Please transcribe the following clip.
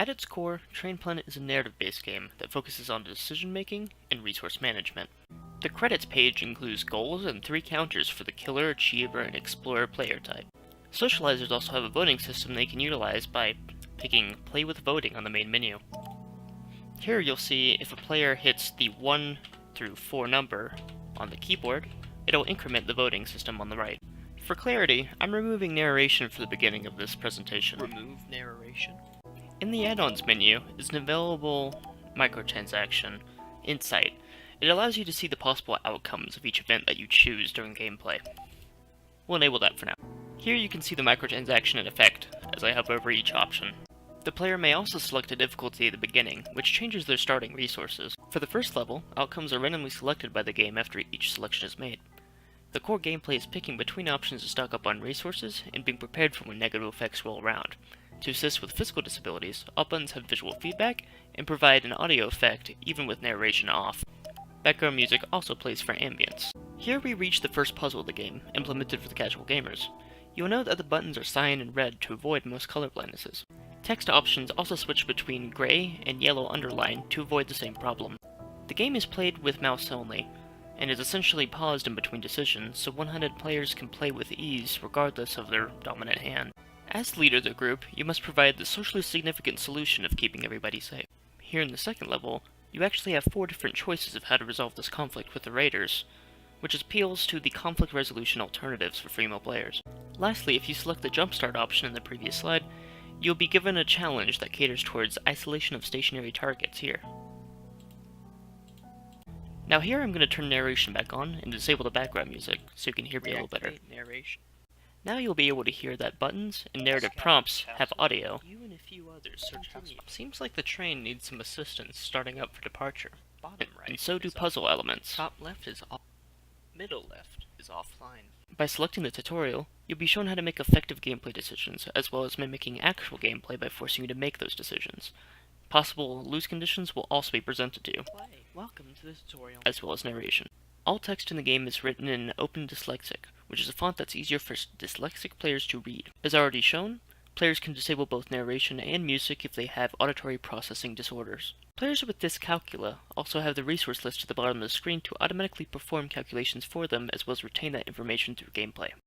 At its core, Train Planet is a narrative-based game that focuses on decision-making and resource management. The credits page includes goals and 3 counters for the Killer, Achiever, and Explorer player type. Socializers also have a voting system they can utilize by picking Play with Voting on the main menu. Here you'll see if a player hits the 1 through 4 number on the keyboard, it'll increment the voting system on the right. For clarity, I'm removing narration for the beginning of this presentation. Remove narration. In the add-ons menu is an available microtransaction, Insight. It allows you to see the possible outcomes of each event that you choose during gameplay. We'll enable that for now. Here you can see the microtransaction in effect, as I hover over each option. The player may also select a difficulty at the beginning, which changes their starting resources. For the first level, outcomes are randomly selected by the game after each selection is made. The core gameplay is picking between options to stock up on resources and being prepared for when negative effects roll around. To assist with physical disabilities, all buttons have visual feedback and provide an audio effect even with narration off. Background music also plays for ambience. Here we reach the first puzzle of the game, implemented for the casual gamers. You'll note that the buttons are cyan and red to avoid most color blindnesses. Text options also switch between gray and yellow underline to avoid the same problem. The game is played with mouse only, and is essentially paused in between decisions, so one-handed players can play with ease regardless of their dominant hand. As the leader of the group, you must provide the socially significant solution of keeping everybody safe. Here in the second level, you actually have 4 different choices of how to resolve this conflict with the raiders, which appeals to the conflict resolution alternatives for female players. Lastly, if you select the jumpstart option in the previous slide, you'll be given a challenge that caters towards isolation of stationary targets here. Now here I'm going to turn narration back on and disable the background music so you can hear me a little better. Narration. Now you'll be able to hear that buttons and narrative prompts have audio. You and a few others search house. Seems like the train needs some assistance starting up for departure. Bottom right. And so do is puzzle elements. Top left is off. Middle left is offline. By selecting the tutorial, you'll be shown how to make effective gameplay decisions, as well as mimicking actual gameplay by forcing you to make those decisions. Possible lose conditions will also be presented to you, Welcome to the tutorial. as well as narration. All text in the game is written in Open Dyslexic, which is a font that's easier for dyslexic players to read. As already shown, players can disable both narration and music if they have auditory processing disorders. Players with dyscalculia also have the resource list at the bottom of the screen to automatically perform calculations for them, as well as retain that information through gameplay.